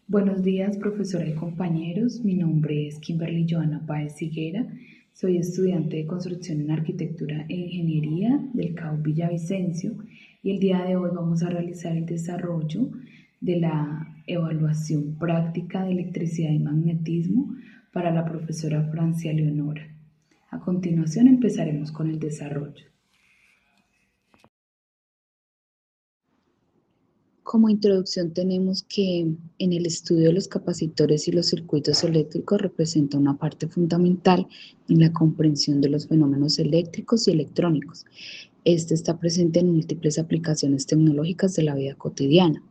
Buenos días, profesora y compañeros. Mi nombre es Kimberly Joana Páez Higuera. Soy estudiante de Construcción en Arquitectura e Ingeniería del CAU Villavicencio y el día de hoy vamos a realizar el desarrollo de la evaluación práctica de electricidad y magnetismo para la profesora Francia Leonora. A continuación empezaremos con el desarrollo. Como introducción tenemos que en el estudio de los capacitores y los circuitos eléctricos representa una parte fundamental en la comprensión de los fenómenos eléctricos y electrónicos. Este está presente en múltiples aplicaciones tecnológicas de la vida cotidiana.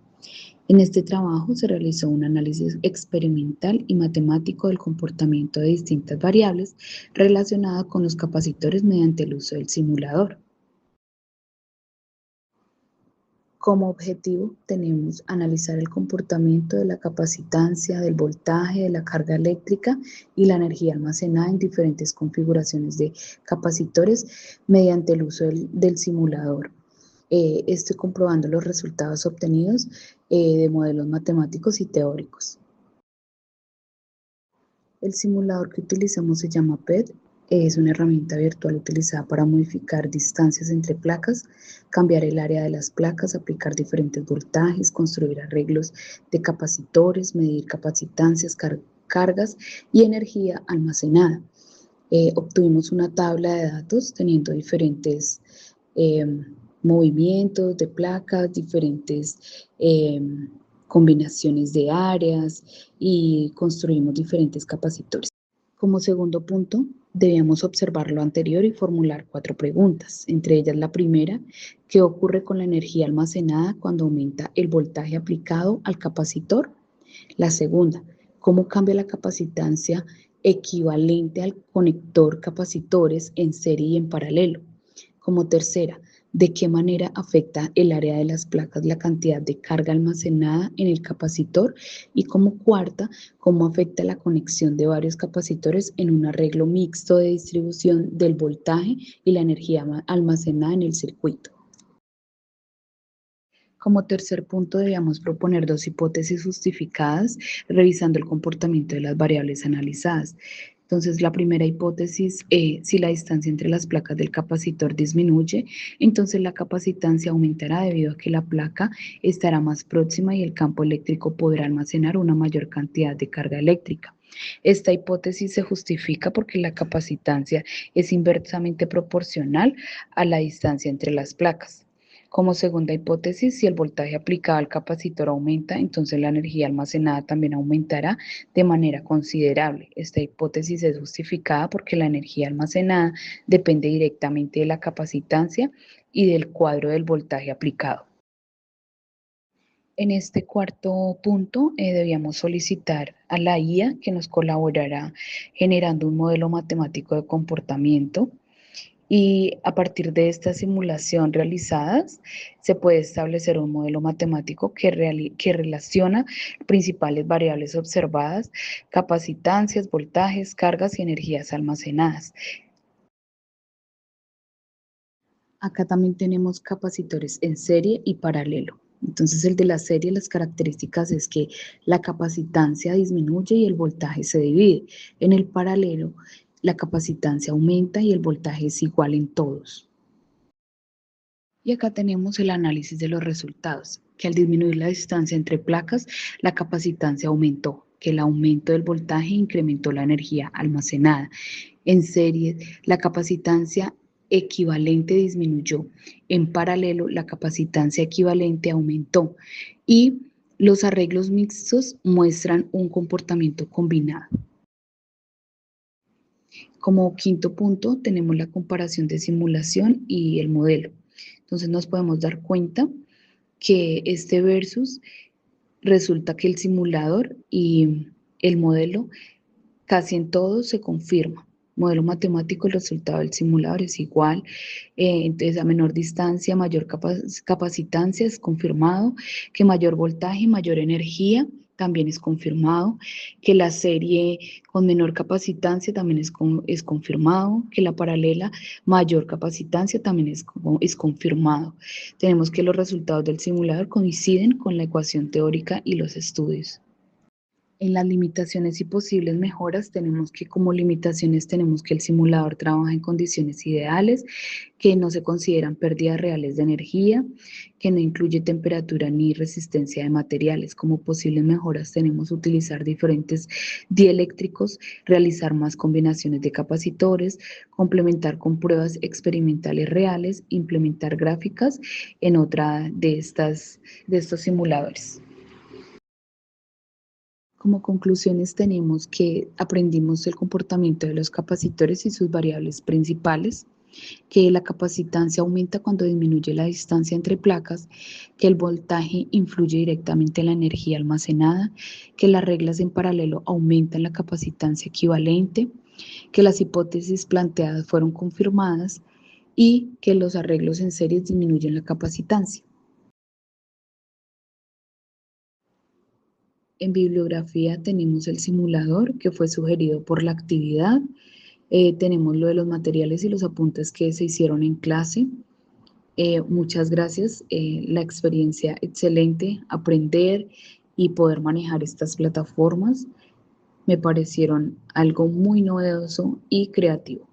En este trabajo se realizó un análisis experimental y matemático del comportamiento de distintas variables relacionadas con los capacitores mediante el uso del simulador. Como objetivo tenemos analizar el comportamiento de la capacitancia, del voltaje, de la carga eléctrica y la energía almacenada en diferentes configuraciones de capacitores mediante el uso del simulador. Estoy comprobando los resultados obtenidos de modelos matemáticos y teóricos. El simulador que utilizamos se llama PET. Es una herramienta virtual utilizada para modificar distancias entre placas, cambiar el área de las placas, aplicar diferentes voltajes, construir arreglos de capacitores, medir capacitancias, cargas y energía almacenada. Obtuvimos una tabla de datos teniendo diferentes eh, movimientos de placas, diferentes combinaciones de áreas y construimos diferentes capacitores. Como segundo punto, debíamos observar lo anterior y formular 4 preguntas, entre ellas la primera: ¿qué ocurre con la energía almacenada cuando aumenta el voltaje aplicado al capacitor? La segunda: ¿cómo cambia la capacitancia equivalente al conector capacitores en serie y en paralelo? Como tercera: ¿de qué manera afecta el área de las placas la cantidad de carga almacenada en el capacitor? Y como cuarta: ¿cómo afecta la conexión de varios capacitores en un arreglo mixto de distribución del voltaje y la energía almacenada en el circuito? Como tercer punto, debíamos proponer 2 hipótesis justificadas revisando el comportamiento de las variables analizadas. Entonces, la primera hipótesis, si la distancia entre las placas del capacitor disminuye, entonces la capacitancia aumentará debido a que la placa estará más próxima y el campo eléctrico podrá almacenar una mayor cantidad de carga eléctrica. Esta hipótesis se justifica porque la capacitancia es inversamente proporcional a la distancia entre las placas. Como segunda hipótesis, si el voltaje aplicado al capacitor aumenta, entonces la energía almacenada también aumentará de manera considerable. Esta hipótesis es justificada porque la energía almacenada depende directamente de la capacitancia y del cuadro del voltaje aplicado. En este cuarto punto, debíamos solicitar a la IA que nos colaborara generando un modelo matemático de comportamiento. Y a partir de estas simulación realizadas, se puede establecer un modelo matemático que relaciona principales variables observadas, capacitancias, voltajes, cargas y energías almacenadas. Acá también tenemos capacitores en serie y paralelo. Entonces, el de la serie, las características es que la capacitancia disminuye y el voltaje se divide. En el paralelo, la capacitancia aumenta y el voltaje es igual en todos. Y acá tenemos el análisis de los resultados, que al disminuir la distancia entre placas, la capacitancia aumentó, que el aumento del voltaje incrementó la energía almacenada. En serie, la capacitancia equivalente disminuyó. En paralelo, la capacitancia equivalente aumentó. Y los arreglos mixtos muestran un comportamiento combinado. Como quinto punto, tenemos la comparación de simulación y el modelo. Entonces nos podemos dar cuenta que este versus resulta que el simulador y el modelo casi en todo se confirma. Modelo matemático, el resultado del simulador es igual, entonces a menor distancia, mayor capacitancia es confirmado, que mayor voltaje, mayor energía también es confirmado, que la serie con menor capacitancia también es confirmado, que la paralela mayor capacitancia también es confirmado. Tenemos que los resultados del simulador coinciden con la ecuación teórica y los estudios. En las limitaciones y posibles mejoras como limitaciones tenemos que el simulador trabaja en condiciones ideales, que no se consideran pérdidas reales de energía, que no incluye temperatura ni resistencia de materiales. Como posibles mejoras tenemos utilizar diferentes dieléctricos, realizar más combinaciones de capacitores, complementar con pruebas experimentales reales, implementar gráficas en otra de estos simuladores. Como conclusiones tenemos que aprendimos el comportamiento de los capacitores y sus variables principales, que la capacitancia aumenta cuando disminuye la distancia entre placas, que el voltaje influye directamente en la energía almacenada, que las reglas en paralelo aumentan la capacitancia equivalente, que las hipótesis planteadas fueron confirmadas y que los arreglos en series disminuyen la capacitancia. En bibliografía tenemos el simulador que fue sugerido por la actividad. Tenemos lo de los materiales y los apuntes que se hicieron en clase. Muchas gracias. La experiencia excelente, aprender y poder manejar estas plataformas me parecieron algo muy novedoso y creativo.